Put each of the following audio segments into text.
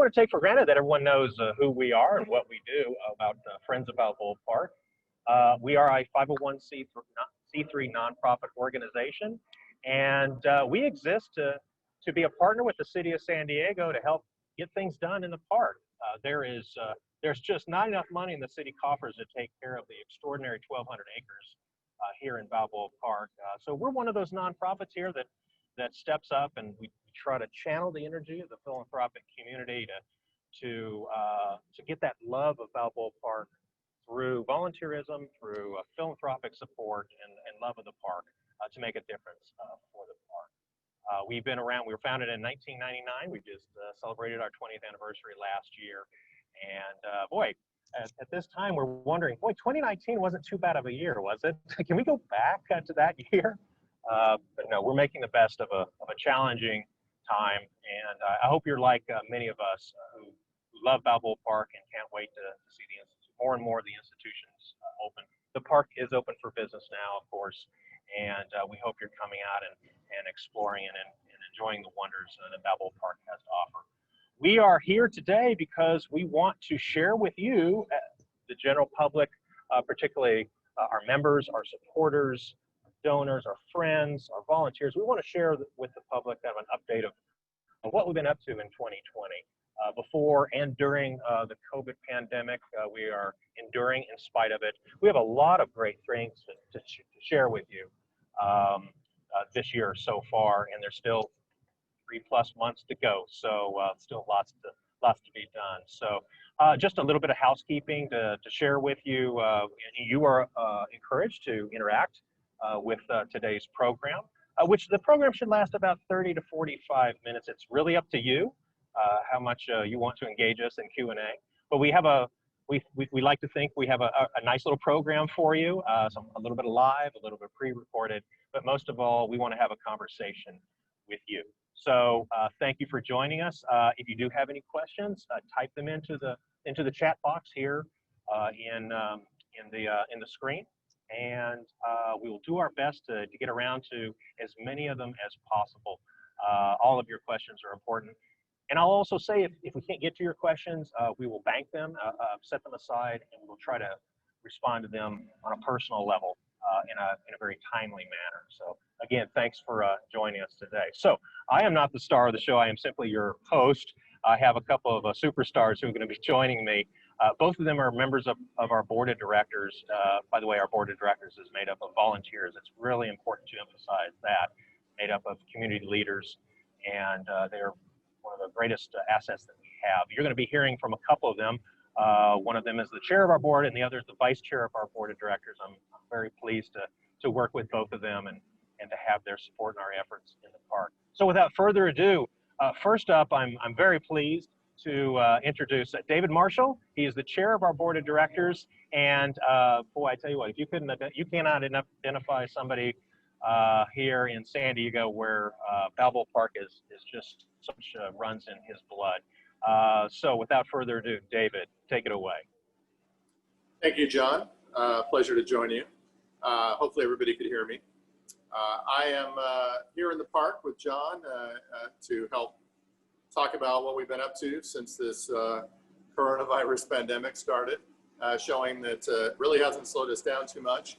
want to take for granted that everyone knows who we are and what we do about Friends of Balboa Park. We are a 501c3 nonprofit organization, and we exist to be a partner with the city of San Diego to help get things done in the park. There's just not enough money in the city coffers to take care of the extraordinary 1,200 acres here in Balboa Park. So we're one of those nonprofits here that steps up, and we try to channel the energy of the philanthropic community to get that love of Balboa Park through volunteerism, through philanthropic support, and love of the park to make a difference for the park. We've been around, we were founded in 1999. We just celebrated our 20th anniversary last year. And boy, at this time, we're wondering, boy, 2019 wasn't too bad of a year, was it? Can we go back to that year? But no, we're making the best of a challenging time. And I hope you're like many of us who love Balboa Park and can't wait to see more and more of the institutions open. The park is open for business now, of course, and we hope you're coming out and exploring and enjoying the wonders that Balboa Park has to offer. We are here today because we want to share with you, the general public, particularly our members, our supporters, our donors, our friends, our volunteers. We want to share with the public kind of an update of what we've been up to in 2020. Before and during the COVID pandemic, we are enduring in spite of it. We have a lot of great things to share with you this year so far, and there's still 3+ months to go. So still lots to be done. So just a little bit of housekeeping to share with you. You are encouraged to interact with today's program, which the program should last about 30 to 45 minutes. It's really up to you how much you want to engage us in Q&A. But we have we like to think we have a nice little program for you, a little bit of live, a little bit pre-recorded, but most of all, we want to have a conversation with you. So thank you for joining us. If you do have any questions, type them into the chat box here in the screen, and we will do our best to get around to as many of them as possible. All of your questions are important. And I'll also say if we can't get to your questions, we will bank them, set them aside, and we'll try to respond to them on a personal level in a very timely manner. So again, thanks for joining us today. So I am not the star of the show. I am simply your host. I have a couple of superstars who are going to be joining me. Both of them are members of our board of directors. By the way, our board of directors is made up of volunteers. It's really important to emphasize that. Made up of community leaders, and they're one of the greatest assets that we have. You're going to be hearing from a couple of them. One of them is the chair of our board, and the other is the vice chair of our board of directors. I'm very pleased to work with both of them and to have their support in our efforts in the park. So without further adu, first up, I'm very pleased to introduce David Marshall. He is the chair of our board of directors, and boy, I tell you what, if you cannot identify somebody here in San Diego where Balboa Park is just such runs in his blood. So without further ado, David, take it away. Thank you, John. Pleasure to join you. Hopefully everybody could hear me. I am here in the park with John to help talk about what we've been up to since this coronavirus pandemic started, showing that it really hasn't slowed us down too much.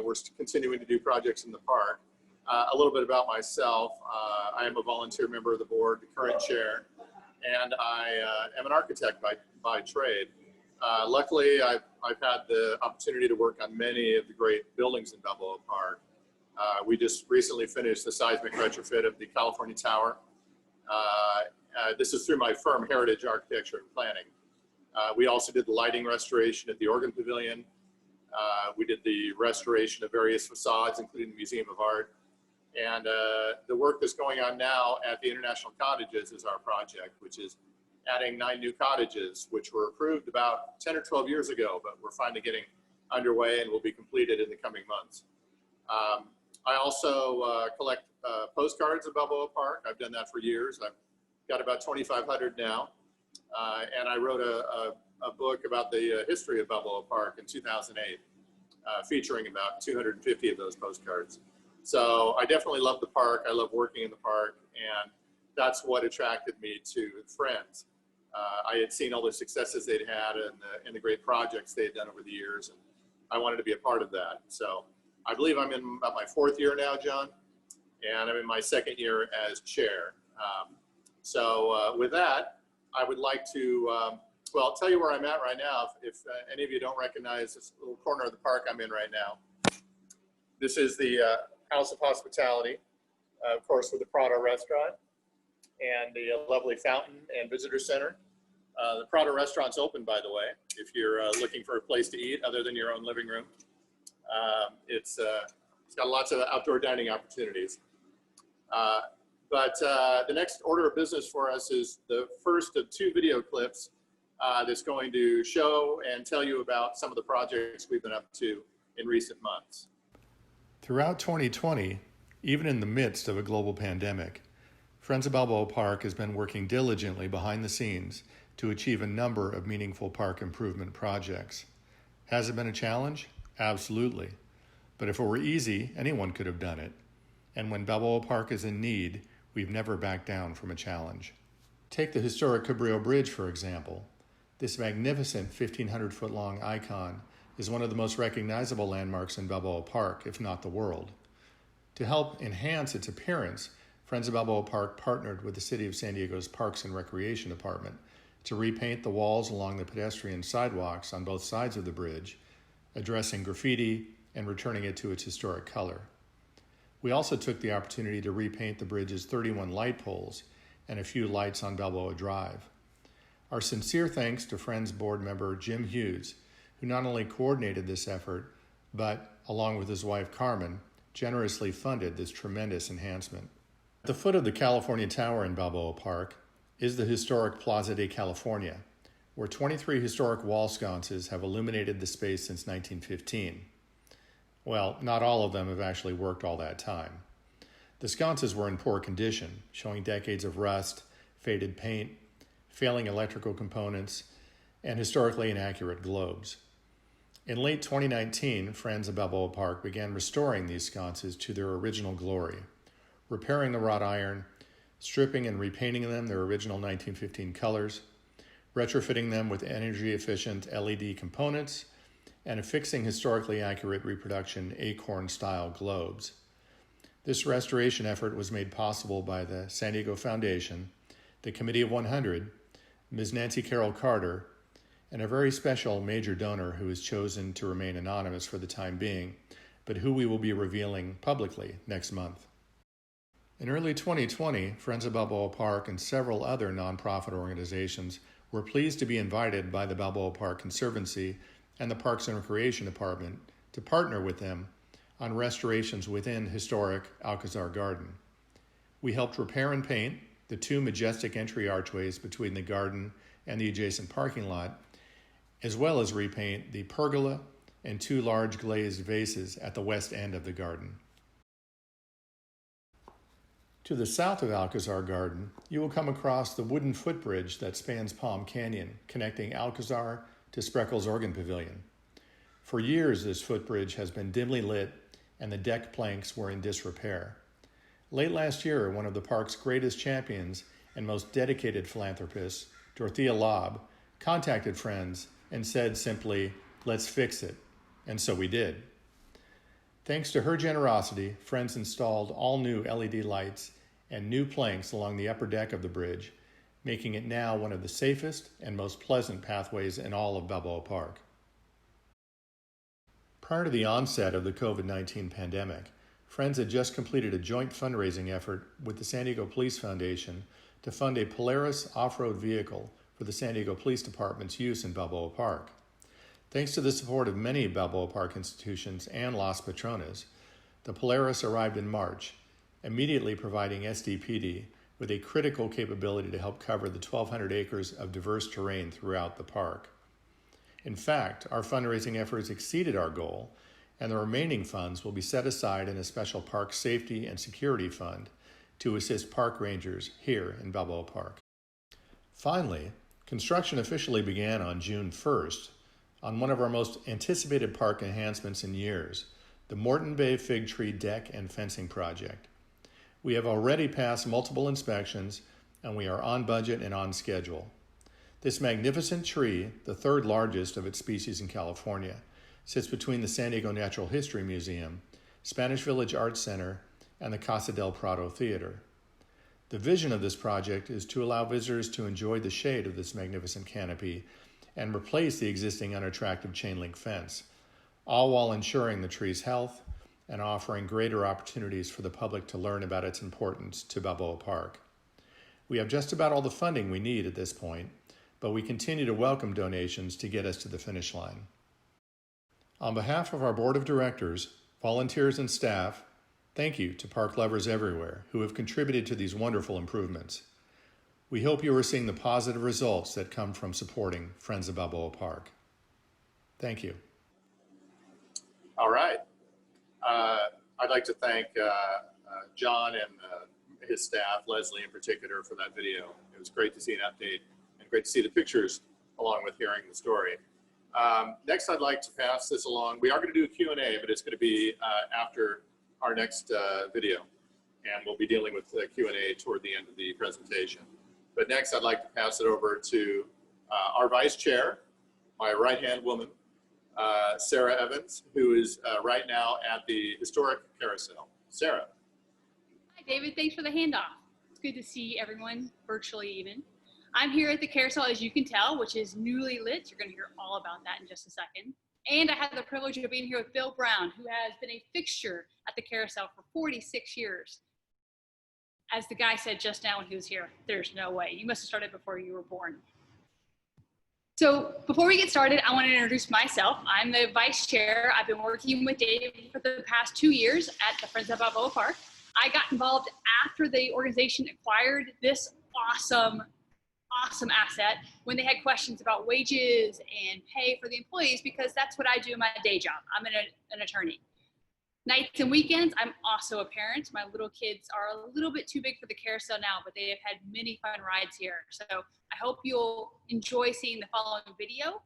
We're continuing to do projects in the park. A little bit about myself. I am a volunteer member of the board, the current chair, and I am an architect by trade. Luckily, I've had the opportunity to work on many of the great buildings in Balboa Park. We just recently finished the seismic retrofit of the California Tower. This is through my firm, Heritage Architecture and Planning. We also did the lighting restoration at the Organ Pavilion. We did the restoration of various facades, including the Museum of Art. And the work that's going on now at the International Cottages is our project, which is adding 9 new cottages, which were approved about 10 or 12 years ago, but we're finally getting underway and will be completed in the coming months. I also collect postcards of Balboa Park. I've done that for years. I've got about 2,500 now. And I wrote a book about the history of Balboa Park in 2008, featuring about 250 of those postcards. So I definitely love the park. I love working in the park, and that's what attracted me to Friends. I had seen all the successes they'd had and the great projects they had done over the years, and I wanted to be a part of that. So I believe I'm in about my 4th year now, John, and I'm in my 2nd year as chair. With that, I would like to, well, I'll tell you where I'm at right now. If any of you don't recognize this little corner of the park I'm in right now. This is the House of Hospitality, of course, with the Prado restaurant and the lovely fountain and visitor center. The Prado restaurant's open, by the way, if you're looking for a place to eat other than your own living room. It's got lots of outdoor dining opportunities. But the next order of business for us is the first of 2 video clips that's going to show and tell you about some of the projects we've been up to in recent months. Throughout 2020, even in the midst of a global pandemic, Friends of Balboa Park has been working diligently behind the scenes to achieve a number of meaningful park improvement projects. Has it been a challenge? Absolutely. But if it were easy, anyone could have done it. And when Balboa Park is in need, we've never backed down from a challenge. Take the historic Cabrillo Bridge, for example. This magnificent 1,500-foot-long icon is one of the most recognizable landmarks in Balboa Park, if not the world. To help enhance its appearance, Friends of Balboa Park partnered with the City of San Diego's Parks and Recreation Department to repaint the walls along the pedestrian sidewalks on both sides of the bridge, addressing graffiti and returning it to its historic color. We also took the opportunity to repaint the bridge's 31 light poles and a few lights on Balboa Drive. Our sincere thanks to Friends board member Jim Hughes, who not only coordinated this effort, but, along with his wife Carmen, generously funded this tremendous enhancement. At the foot of the California Tower in Balboa Park is the historic Plaza de California, where 23 historic wall sconces have illuminated the space since 1915. Well, not all of them have actually worked all that time. The sconces were in poor condition, showing decades of rust, faded paint, failing electrical components, and historically inaccurate globes. In late 2019, Friends of Balboa Park began restoring these sconces to their original glory, repairing the wrought iron, stripping and repainting them their original 1915 colors, retrofitting them with energy-efficient LED components, and affixing historically accurate reproduction acorn-style globes. This restoration effort was made possible by the San Diego Foundation, the Committee of 100, Ms. Nancy Carroll Carter, and a very special major donor who has chosen to remain anonymous for the time being, but who we will be revealing publicly next month. In early 2020, Friends of Balboa Park and several other nonprofit organizations were pleased to be invited by the Balboa Park Conservancy and the Parks and Recreation Department to partner with them on restorations within historic Alcazar Garden. We helped repair and paint the 2 majestic entry archways between the garden and the adjacent parking lot, as well as repaint the pergola and 2 large glazed vases at the west end of the garden. To the south of Alcazar Garden, you will come across the wooden footbridge that spans Palm Canyon, connecting Alcazar to Spreckles Organ Pavilion. For years, this footbridge has been dimly lit and the deck planks were in disrepair. Late last year, one of the park's greatest champions and most dedicated philanthropists, Dorothea Lobb, contacted Friends and said simply, "Let's fix it." And so we did. Thanks to her generosity, Friends installed all new LED lights and new planks along the upper deck of the bridge, making it now one of the safest and most pleasant pathways in all of Balboa Park. Prior to the onset of the COVID-19 pandemic, Friends had just completed a joint fundraising effort with the San Diego Police Foundation to fund a Polaris off-road vehicle for the San Diego Police Department's use in Balboa Park. Thanks to the support of many Balboa Park institutions and Las Patronas, the Polaris arrived in March, immediately providing SDPD with a critical capability to help cover the 1,200 acres of diverse terrain throughout the park. In fact, our fundraising efforts exceeded our goal, and the remaining funds will be set aside in a special park safety and security fund to assist park rangers here in Balboa Park. Finally, construction officially began on June 1st on one of our most anticipated park enhancements in years, the Morton Bay Fig Tree Deck and Fencing Project. We have already passed multiple inspections, and we are on budget and on schedule. This magnificent tree, the third largest of its species in California, sits between the San Diego Natural History Museum, Spanish Village Arts Center, and the Casa del Prado Theater. The vision of this project is to allow visitors to enjoy the shade of this magnificent canopy and replace the existing unattractive chain link fence, all while ensuring the tree's health and offering greater opportunities for the public to learn about its importance to Balboa Park. We have just about all the funding we need at this point, but we continue to welcome donations to get us to the finish line. On behalf of our board of directors, volunteers, and staff, thank you to park lovers everywhere who have contributed to these wonderful improvements. We hope you are seeing the positive results that come from supporting Friends of Balboa Park. Thank you. All right. I'd like to thank John and his staff, Leslie in particular, for that video. It was great to see an update and great to see the pictures along with hearing the story. Next, I'd like to pass this along. We are going to do a Q&A, but it's going to be after our next video, and we'll be dealing with the Q&A toward the end of the presentation. But next, I'd like to pass it over to our vice chair, my right-hand woman, Sarah Evans, who is right now at the Historic Carousel. Sarah. Hi, David. Thanks for the handoff. It's good to see everyone, virtually even. I'm here at the carousel, as you can tell, which is newly lit. You're going to hear all about that in just a second. And I have the privilege of being here with Bill Brown, who has been a fixture at the carousel for 46 years. As the guy said just now when he was here, there's no way. You must have started before you were born. So before we get started, I want to introduce myself. I'm the vice chair. I've been working with Dave for the past 2 years at the Friends of Balboa Park. I got involved after the organization acquired this awesome asset when they had questions about wages and pay for the employees, because that's what I do in my day job. I'm an attorney. Nights and weekends, I'm also a parent. My little kids are a little bit too big for the carousel now, but they have had many fun rides here. So I hope you'll enjoy seeing the following video,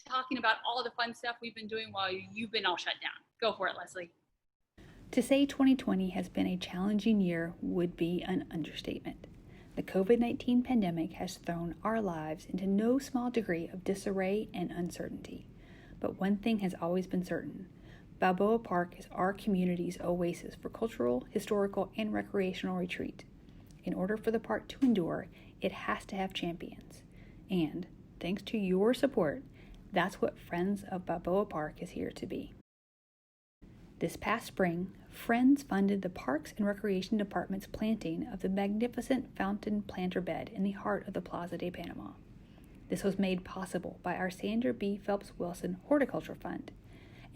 talking about all the fun stuff we've been doing while you've been all shut down. Go for it, Leslie. To say 2020 has been a challenging year would be an understatement. The COVID-19 pandemic has thrown our lives into no small degree of disarray and uncertainty. But one thing has always been certain. Balboa Park is our community's oasis for cultural, historical, and recreational retreat. In order for the park to endure, it has to have champions. And, thanks to your support, that's what Friends of Balboa Park is here to be. This past spring, Friends funded the Parks and Recreation Department's planting of the magnificent fountain planter bed in the heart of the Plaza de Panama. This was made possible by our Sandra B. Phelps Wilson Horticulture Fund,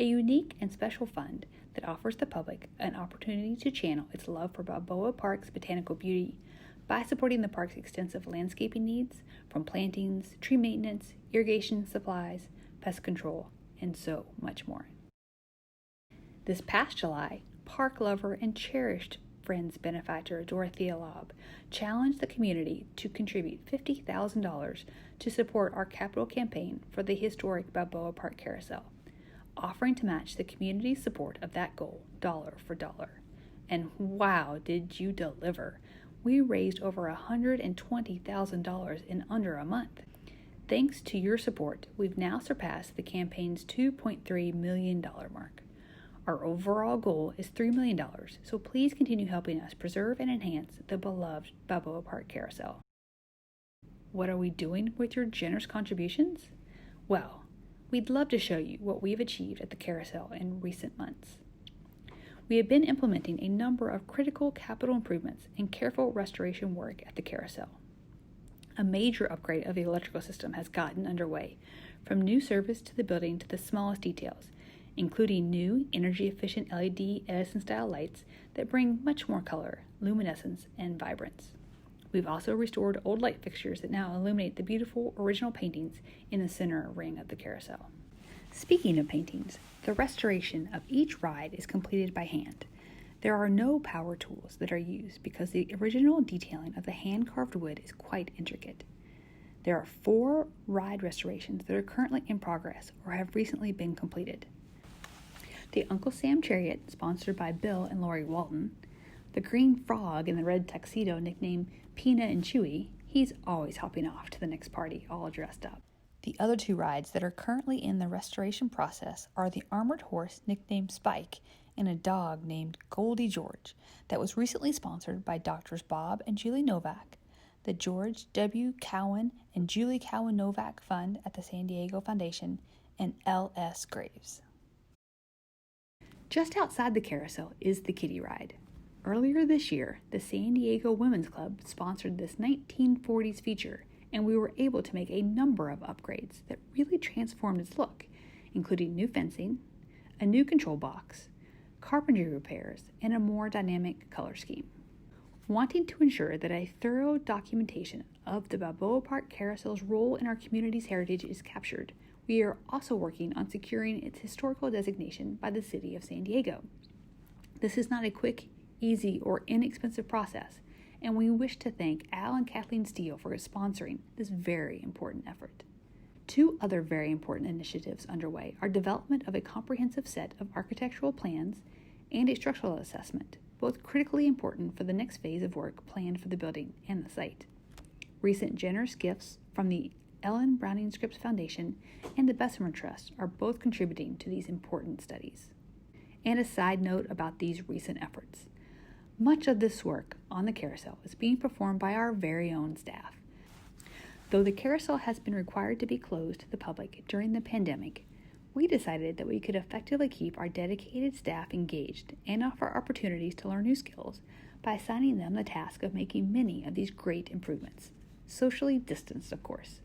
a unique and special fund that offers the public an opportunity to channel its love for Balboa Park's botanical beauty by supporting the park's extensive landscaping needs, from plantings, tree maintenance, irrigation supplies, pest control, and so much more. This past July, park lover and cherished Friends benefactor Dorothea Lobb challenged the community to contribute $50,000 to support our capital campaign for the historic Balboa Park Carousel, offering to match the community's support of that goal dollar for dollar. And wow, did you deliver! We raised over $120,000 in under a month. Thanks to your support, we've now surpassed the campaign's $2.3 million mark. Our overall goal is $3 million, so please continue helping us preserve and enhance the beloved Balboa Park Carousel. What are we doing with your generous contributions? Well, we'd love to show you what we've achieved at the carousel in recent months. We have been implementing a number of critical capital improvements and careful restoration work at the carousel. A major upgrade of the electrical system has gotten underway, from new service to the building to the smallest details, including new energy-efficient LED Edison-style lights that bring much more color, luminescence, and vibrance. We've also restored old light fixtures that now illuminate the beautiful original paintings in the center ring of the carousel. Speaking of paintings, the restoration of each ride is completed by hand. There are no power tools that are used because the original detailing of the hand-carved wood is quite intricate. There are 4 ride restorations that are currently in progress or have recently been completed. The Uncle Sam Chariot, sponsored by Bill and Lori Walton, the Green Frog in the red tuxedo nicknamed Peanut and Chewy, He's always hopping off to the next party all dressed up. The other two rides that are currently in the restoration process are the armored horse nicknamed Spike and a dog named Goldie George that was recently sponsored by Doctors Bob and Julie Novak, the George W. Cowan and Julie Cowan Novak Fund at the San Diego Foundation, and L.S. Graves. Just outside the carousel is the kiddie ride. Earlier this year, the San Diego Women's Club sponsored this 1940s feature, and we were able to make a number of upgrades that really transformed its look, including new fencing, a new control box, carpentry repairs, and a more dynamic color scheme. Wanting to ensure that a thorough documentation of the Balboa Park Carousel's role in our community's heritage is captured, we are also working on securing its historical designation by the City of San Diego. This is not a quick, easy, or inexpensive process, and we wish to thank Al and Kathleen Steele for sponsoring this very important effort. Two other very important initiatives underway are development of a comprehensive set of architectural plans and a structural assessment, both critically important for the next phase of work planned for the building and the site. Recent generous gifts from the Ellen Browning Scripps Foundation and the Bessemer Trust are both contributing to these important studies. And a side note about these recent efforts. Much of this work on the carousel is being performed by our very own staff. Though the carousel has been required to be closed to the public during the pandemic, we decided that we could effectively keep our dedicated staff engaged and offer opportunities to learn new skills by assigning them the task of making many of these great improvements, socially distanced, of course.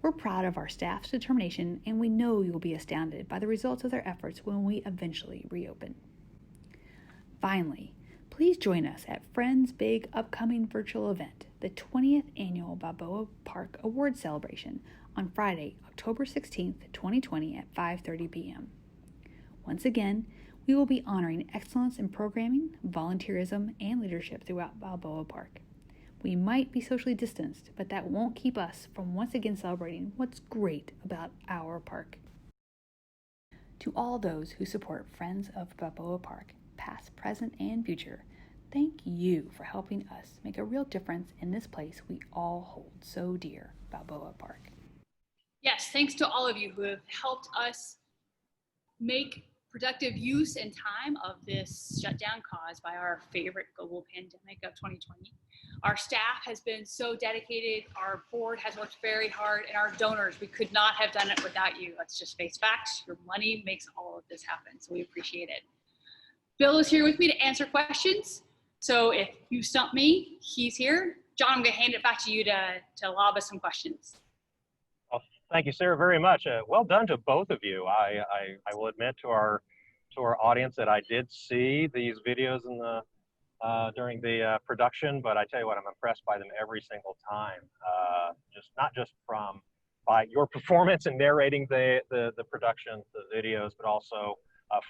We're proud of our staff's determination, and we know you'll be astounded by the results of their efforts when we eventually reopen. Finally, please join us at Friends' big upcoming virtual event, the 20th Annual Balboa Park Award Celebration, on Friday, October 16th, 2020 at 5:30 p.m. Once again, we will be honoring excellence in programming, volunteerism, and leadership throughout Balboa Park. We might be socially distanced, but that won't keep us from once again celebrating what's great about our park. To all those who support Friends of Balboa Park, past, present, and future, thank you for helping us make a real difference in this place we all hold so dear, Balboa Park. Yes, thanks to all of you who have helped us make productive use and time of this shutdown caused by our favorite global pandemic of 2020. Our staff has been so dedicated, our board has worked very hard, and our donors, we could not have done it without you. Let's just face facts. Your money makes all of this happen, so we appreciate it. Bill is here with me to answer questions. So if you stump me, he's here. John, I'm gonna hand it back to you to lob us some questions. Well, thank you, Sarah, very much. Well done to both of you. I will admit to our audience that I did see these videos in the during the production, but I tell you what, I'm impressed by them every single time. Not just by your performance in narrating the production, the videos, but also,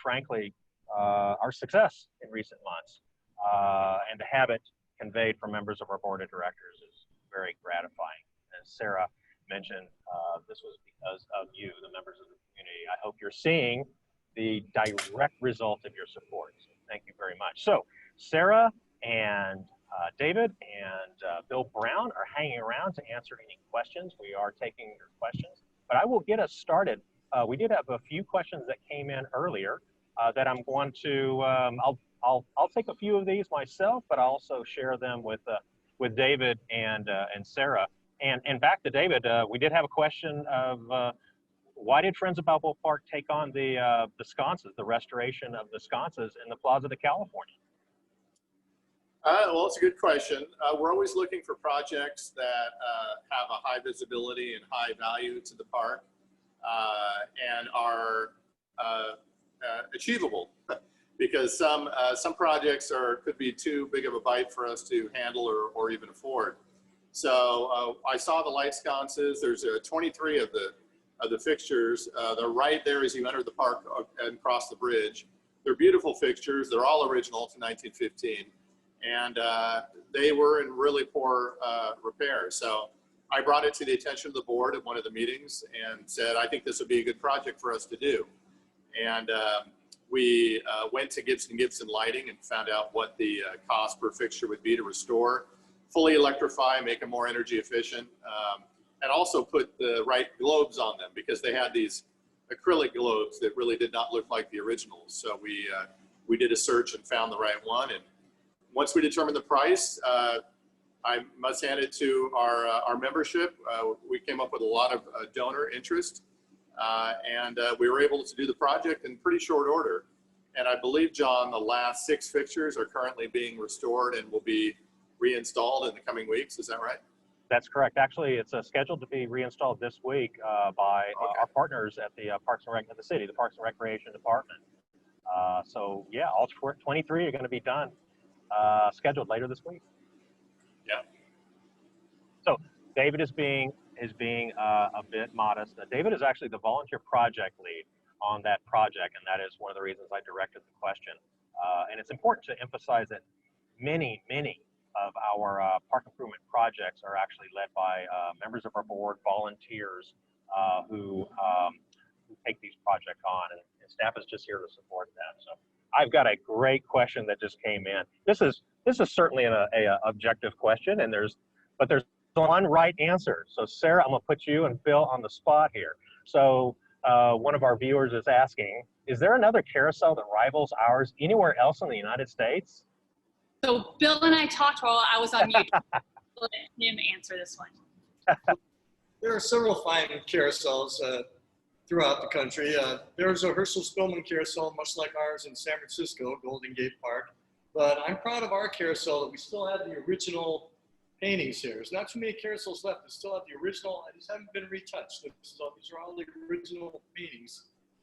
frankly, our success in recent months, and to have it conveyed from members of our board of directors is very gratifying. As Sarah mentioned, this was because of you, the members of the community. I hope you're seeing the direct result of your support. So thank you very much. So Sarah and David and Bill Brown are hanging around to answer any questions. We are taking your questions, but I will get us started. We did have a few questions that came in earlier that I'm going to, I'll take a few of these myself, but I'll also share them with David and Sarah. And back to David, we did have a question of why did Friends of Balboa Park take on the sconces, the restoration of the sconces in the Plaza de California? Well, it's a good question. We're always looking for projects that have a high visibility and high value to the park and are achievable because some projects could be too big of a bite for us to handle or even afford. So I saw the light sconces. There's 23 of the fixtures. They're right there as you enter the park and cross the bridge. They're beautiful fixtures. They're all original to 1915. And they were in really poor repair. So I brought it to the attention of the board at one of the meetings and said, I think this would be a good project for us to do. And we went to Gibson Lighting and found out what the cost per fixture would be to restore fully electrify, make them more energy efficient, and also put the right globes on them, because they had these acrylic globes that really did not look like the originals. So we did a search and found the right one. And once we determined the price, I must hand it to our membership. We came up with a lot of donor interest, and we were able to do the project in pretty short order. And I believe, John, the last 6 fixtures are currently being restored and will be reinstalled in the coming weeks. Is that right? That's correct. Actually, it's scheduled to be reinstalled this week by our partners at the Parks and Rec of the city, the Parks and Recreation Department. So yeah, all 23 are going to be done, scheduled later this week. Yeah. So David is being a bit modest. David is actually the volunteer project lead on that project, and that is one of the reasons I directed the question. And it's important to emphasize that many of our park improvement projects are actually led by members of our board, volunteers who take these projects on, and staff is just here to support that. So I've got a great question that just came in. This is certainly an objective question, and there's one right answer. So Sarah, I'm gonna put you and Bill on the spot here. So one of our viewers is asking, is there another carousel that rivals ours anywhere else in the United States? So Bill and I talked while I was on mute. Let him answer this one. There are several fine carousels throughout the country. There's a Herschel Spillman carousel, much like ours in San Francisco, Golden Gate Park. But I'm proud of our carousel that we still have the original paintings here. There's not too many carousels left that still have the original. These haven't been retouched. These are all the original paintings.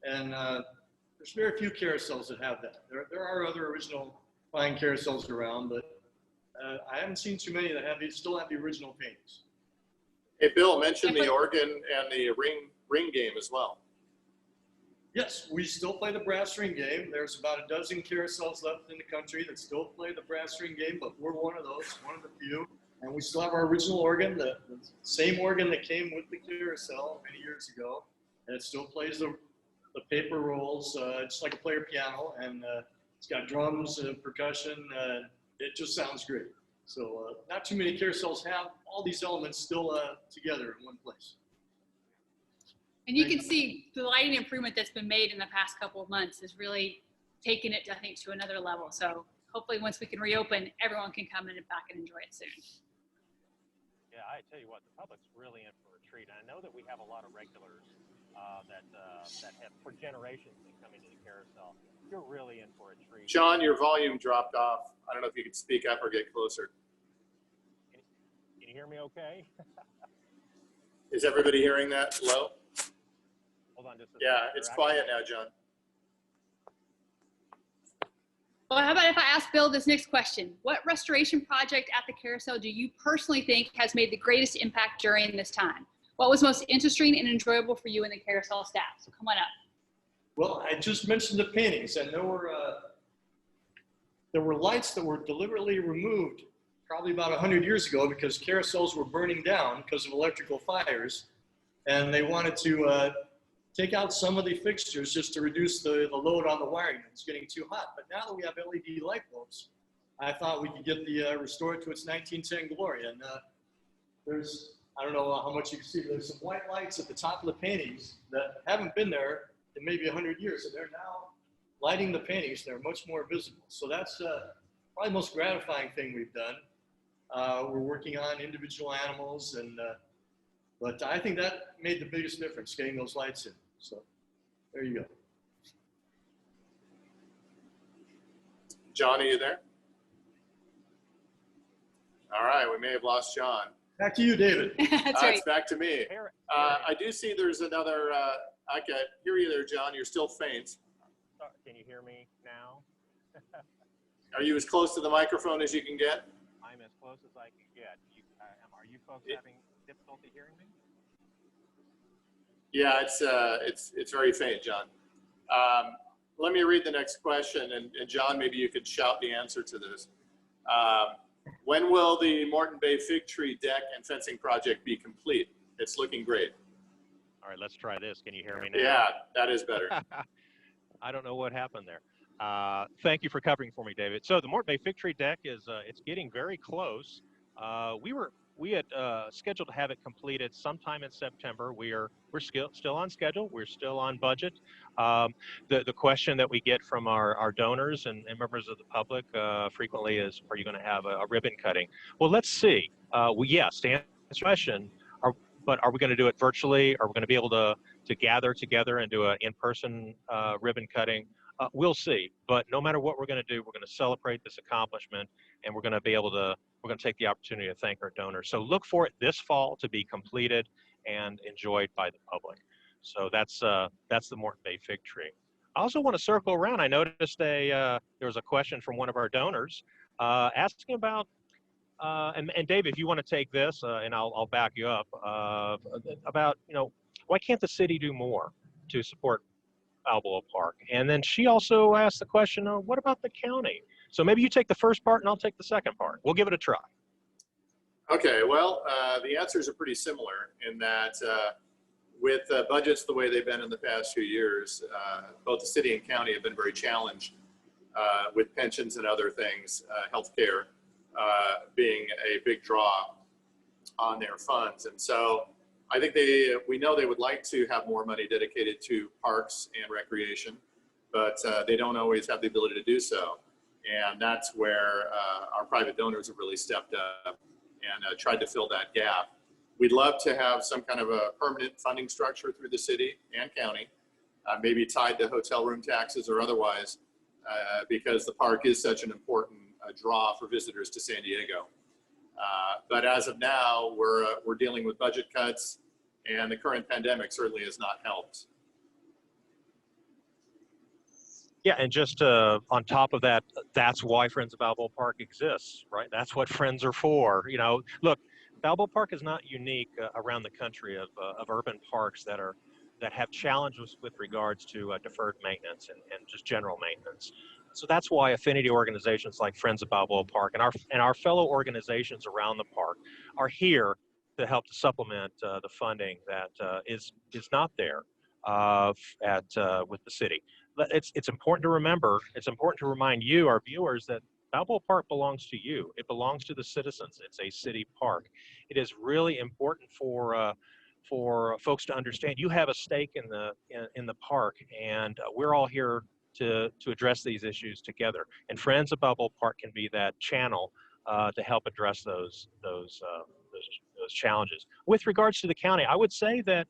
And there's very few carousels that have that. There are other original fine carousels around, but I haven't seen too many that still have the original paintings. Hey, Bill, mention the organ and the ring game as well. Yes, we still play the brass ring game. There's about a dozen carousels left in the country that still play the brass ring game, but we're one of those, one of the few. And we still have our original organ, the same organ that came with the carousel many years ago. And it still plays the paper rolls, just like a player piano. And it's got drums and percussion. It just sounds great. So not too many carousels have all these elements still together in one place. And you can see the lighting improvement that's been made in the past couple of months has really taken it, I think, to another level. So hopefully once we can reopen, everyone can come in and back and enjoy it soon. Yeah, I tell you what, the public's really in for a treat. And I know that we have a lot of regulars that have for generations been coming to the carousel. You're really in for a treat. John, your volume dropped off. I don't know if you could speak up or get closer. Can you hear me okay? Is everybody hearing that low? Hold on just a second. Yeah, it's quiet now, John. Well, how about if I ask Bill this next question? What restoration project at the carousel do you personally think has made the greatest impact during this time? What was most interesting and enjoyable for you and the carousel staff? So come on up. Well, I just mentioned the paintings, and there were lights that were deliberately removed probably about 100 years ago because carousels were burning down because of electrical fires, and they wanted to take out some of the fixtures just to reduce the load on the wiring. It's getting too hot. But now that we have LED light bulbs, I thought we could get restore it to its 1910 glory. And there's, I don't know how much you can see, there's some white lights at the top of the paintings that haven't been there in maybe 100 years. And they're now lighting the paintings. They're much more visible. So that's probably the most gratifying thing we've done. We're working on individual animals, but I think that made the biggest difference, getting those lights in. So there you go. John, are you there? All right, we may have lost John. Back to you, David. That's right. It's back to me. I do see there's another, I can hear you there, John. You're still faint. Can you hear me now? Are you as close to the microphone as you can get? I'm as close as I can get. Are you folks having difficulty hearing me? Yeah, it's very faint, John. Let me read the next question, and John, maybe you could shout the answer to this. When will the Morton Bay Fig Tree deck and fencing project be complete? It's looking great. All right, let's try this. Can you hear me now? Yeah, that is better. I don't know what happened there. Thank you for covering for me, David. So the Morton Bay Fig Tree deck is it's getting very close. We had scheduled to have it completed sometime in September. We're still on schedule. We're still on budget. The question that we get from our donors and members of the public frequently is, are you going to have a ribbon cutting? Well, let's see. Yes, to answer the question, but are we going to do it virtually? Are we going to be able to gather together and do an in-person ribbon cutting? We'll see. But no matter what we're going to do, we're going to celebrate this accomplishment, and we're going to take the opportunity to thank our donors. So look for it this fall to be completed and enjoyed by the public. So that's the Morton Bay Fig Tree. I also want to circle around. I noticed there was a question from one of our donors asking about, and Dave, if you want to take this, and I'll back you up, about, why can't the city do more to support Balboa Park? And then she also asked the question, what about the county? So maybe you take the first part and I'll take the second part. We'll give it a try. Okay, well, the answers are pretty similar in that with budgets the way they've been in the past few years, both the city and county have been very challenged with pensions and other things, healthcare being a big draw on their funds. And so I think we know they would like to have more money dedicated to parks and recreation, but they don't always have the ability to do so. And that's where our private donors have really stepped up and tried to fill that gap. We'd love to have some kind of a permanent funding structure through the city and county, maybe tied to hotel room taxes or otherwise, because the park is such an important draw for visitors to San Diego. But as of now, we're dealing with budget cuts, and the current pandemic certainly has not helped. Yeah, and just on top of that, that's why Friends of Balboa Park exists, right? That's what Friends are for. Look, Balboa Park is not unique around the country of urban parks that have challenges with regards to deferred maintenance and just general maintenance. So that's why affinity organizations like Friends of Balboa Park and our fellow organizations around the park are here to help to supplement the funding that is not there with the city. It's important to remember, it's important to remind you, our viewers, that Balboa Park belongs to you. It belongs to the citizens. It's a city park. It is really important for folks to understand you have a stake in the park, and we're all here to address these issues together. And Friends of Balboa Park can be that channel to help address those challenges. With regards to the county, I would say that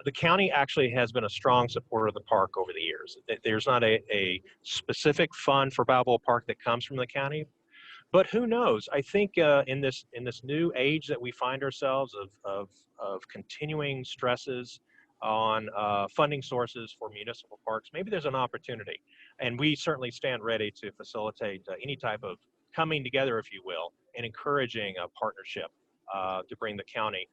the county actually has been a strong supporter of the park over the years. There's not a specific fund for Balboa Park that comes from the county, but who knows? I think in this new age that we find ourselves of continuing stresses on funding sources for municipal parks, maybe there's an opportunity, and we certainly stand ready to facilitate any type of coming together, if you will, and encouraging a partnership to bring the county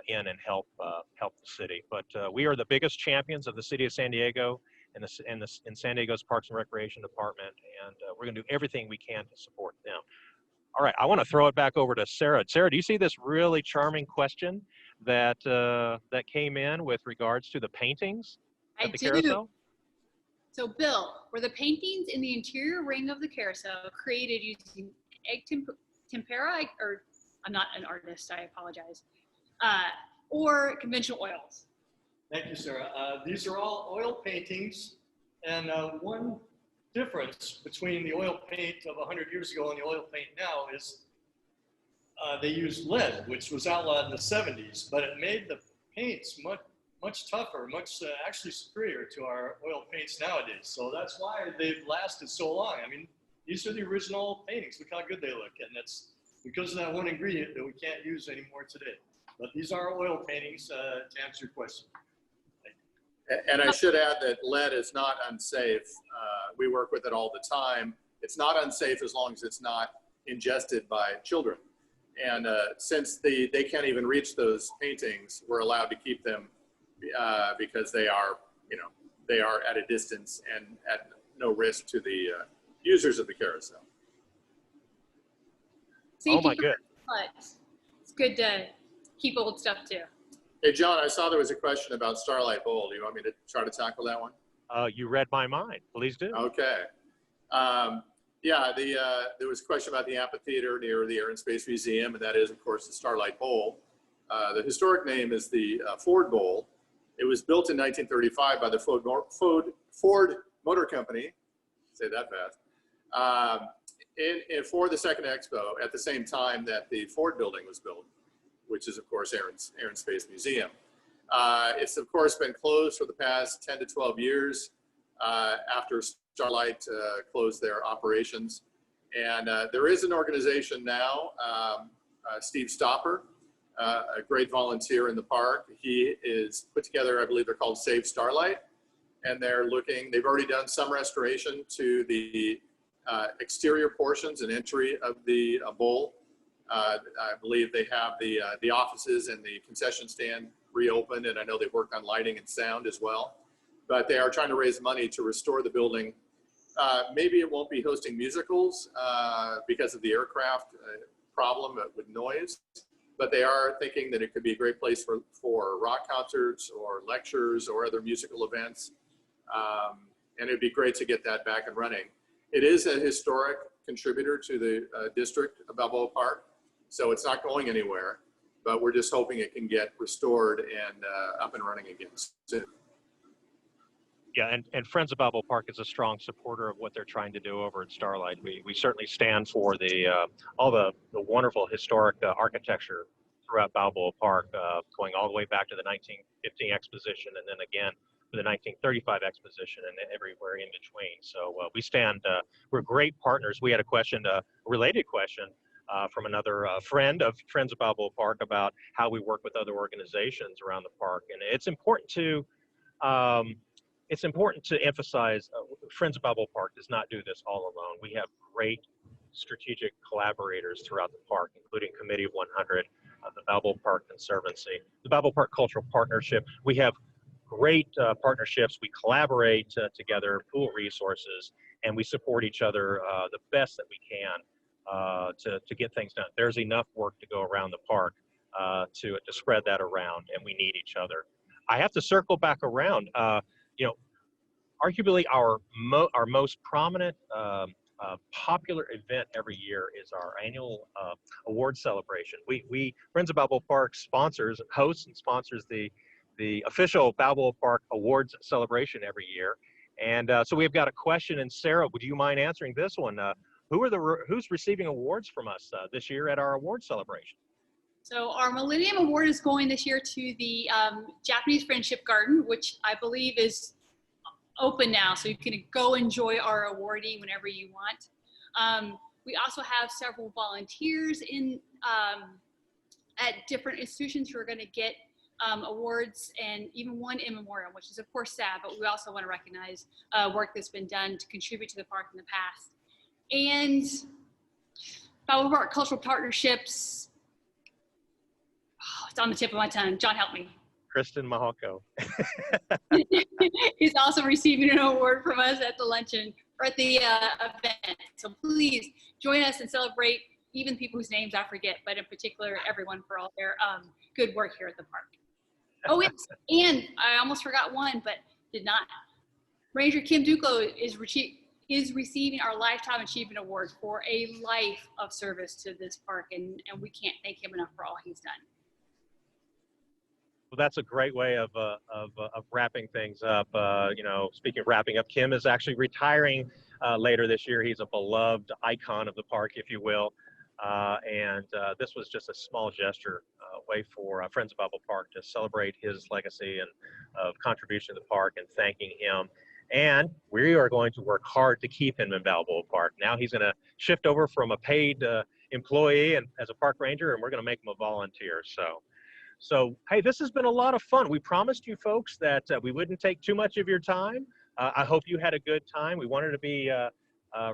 in and help the city. But we are the biggest champions of the city of San Diego in San Diego's Parks and Recreation Department, and we're going to do everything we can to support them. All right, I want to throw it back over to Sarah. Sarah, do you see this really charming question that came in with regards to the paintings at the carousel? So Bill, were the paintings in the interior ring of the carousel created using egg tempera, or I'm not an artist, I apologize, or conventional oils? Thank you, Sarah. These are all oil paintings, and one difference between the oil paint of 100 years ago and the oil paint now is they used lead, which was outlawed in the 70s, but it made the paints much tougher, actually superior to our oil paints nowadays. So that's why they've lasted so long. I mean, these are the original paintings. Look how good they look, and that's because of that one ingredient that we can't use anymore today. But these are oil paintings to answer your question. And I should add that lead is not unsafe. We work with it all the time. It's not unsafe as long as it's not ingested by children. And since they can't even reach those paintings, we're allowed to keep them because they are at a distance and at no risk to the users of the carousel. Oh my goodness. It's good to keep old stuff too. Hey, John, I saw there was a question about Starlight Bowl. Do you want me to try to tackle that one? You read my mind. Please do. Okay. Yeah, there was a question about the amphitheater near the Air and Space Museum, and that is, of course, the Starlight Bowl. The historic name is the Ford Bowl. It was built in 1935 by the Ford Motor Company, say that fast, for the second expo at the same time that the Ford building was built, which is, of course, Air and Space Museum. It's, of course, been closed for the past 10 to 12 years after Starlight closed their operations. And there is an organization now, Steve Stopper, a great volunteer in the park. He is put together, I believe they're called Save Starlight. And they've already done some restoration to the exterior portions and entry of the bowl. I believe they have the offices and the concession stand reopened, and I know they've worked on lighting and sound as well. But they are trying to raise money to restore the building. Maybe it won't be hosting musicals because of the aircraft problem with noise, but they are thinking that it could be a great place for rock concerts or lectures or other musical events. And it'd be great to get that back and running. It is a historic contributor to the district of Balboa Park, so it's not going anywhere, but we're just hoping it can get restored and up and running again soon. Yeah, and Friends of Balboa Park is a strong supporter of what they're trying to do over at Starlight. We certainly stand for all the wonderful historic architecture throughout Balboa Park, going all the way back to the 1915 exposition, and then again to the 1935 exposition, and everywhere in between. So we're great partners. We had a related question from another friend of Friends of Balboa Park about how we work with other organizations around the park, and it's important to emphasize Friends of Balboa Park does not do this all alone. We have great strategic collaborators throughout the park, including Committee of 100, the Balboa Park Conservancy, the Balboa Park Cultural Partnership. We have great partnerships. We collaborate together, pool resources, and we support each other the best that we can to get things done. There's enough work to go around the park to spread that around, and we need each other. I have to circle back around. Arguably our most prominent popular event every year is our annual award celebration. We Friends of Balboa Park hosts and sponsors the official Balboa Park Awards celebration every year. And so we've got a question, and Sarah, would you mind answering this one? Who's receiving awards from us this year at our award celebration? So our Millennium Award is going this year to the Japanese Friendship Garden, which I believe is open now, so you can go enjoy our awardee whenever you want. We also have several volunteers at different institutions who are going to get awards, and even one in memoriam, which is of course sad, but we also want to recognize work that's been done to contribute to the park in the past. And Balboa Park Cultural Partnerships, it's on the tip of my tongue. John, help me. Kristen Mahoko. He's also receiving an award from us at the luncheon or at the event. So please join us and celebrate even people whose names I forget, but in particular, everyone for all their good work here at the park. Oh, yes, and I almost forgot one, but did not. Ranger Kim Duclo is receiving our Lifetime Achievement Award for a life of service to this park, and we can't thank him enough for all he's done. Well, that's a great way of wrapping things up. Speaking of wrapping up, Kim is actually retiring later this year. He's a beloved icon of the park, if you will. And this was just a small gesture, way for Friends of Balboa Park to celebrate his legacy and of contribution to the park and thanking him. And we are going to work hard to keep him in Balboa Park. Now he's going to shift over from a paid employee and as a park ranger, and we're going to make him a volunteer. So, hey, this has been a lot of fun. We promised you folks that we wouldn't take too much of your time. I hope you had a good time. We wanted to be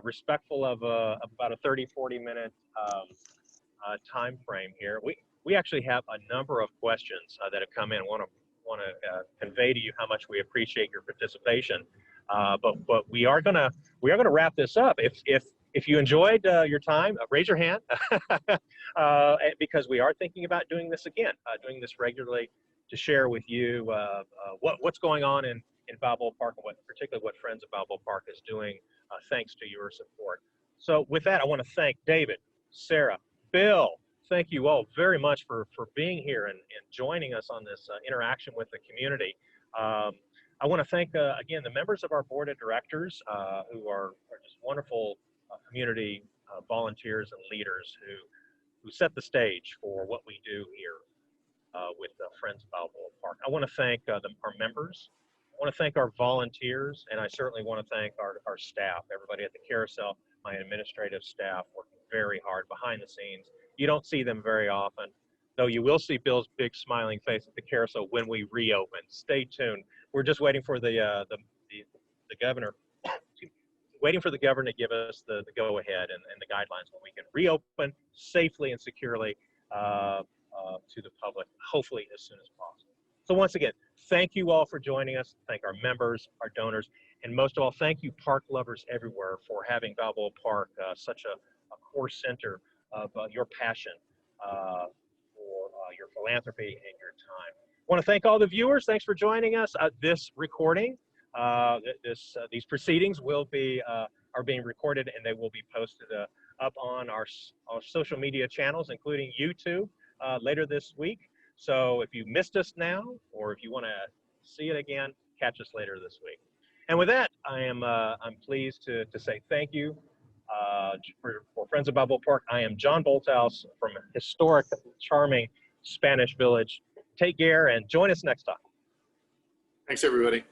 respectful of about a 30, 40-minute time frame here. We actually have a number of questions that have come in. I want to convey to you how much we appreciate your participation. But we are gonna wrap this up. If you enjoyed your time, raise your hand because we are thinking about doing this again, doing this regularly to share with you what's going on in Balboa Park and particularly what Friends of Balboa Park is doing thanks to your support. So with that, I want to thank David, Sarah, Bill. Thank you all very much for being here and joining us on this interaction with the community. I want to thank, again, the members of our board of directors who are just wonderful community volunteers and leaders who set the stage for what we do here with Friends of Balboa Park. I want to thank our members. I want to thank our volunteers, and I certainly want to thank our staff, everybody at the carousel, my administrative staff working very hard behind the scenes. You don't see them very often, though you will see Bill's big smiling face at the carousel when we reopen. Stay tuned. We're just waiting for the governor, waiting for the governor to give us the go-ahead and the guidelines when we can reopen safely and securely to the public, hopefully as soon as possible. So once again, thank you all for joining us. Thank our members, our donors, and most of all, thank you park lovers everywhere for having Balboa Park such a core center of your passion for your philanthropy and your time. I want to thank all the viewers. Thanks for joining us. This recording, these proceedings will be are being recorded, and they will be posted up on our social media channels, including YouTube, later this week. So if you missed us now, or if you want to see it again, catch us later this week. And with that, I'm pleased to say thank you for Friends of Balboa Park. I am John Bolthouse from historic, charming Spanish Village. Take care and join us next time. Thanks, everybody.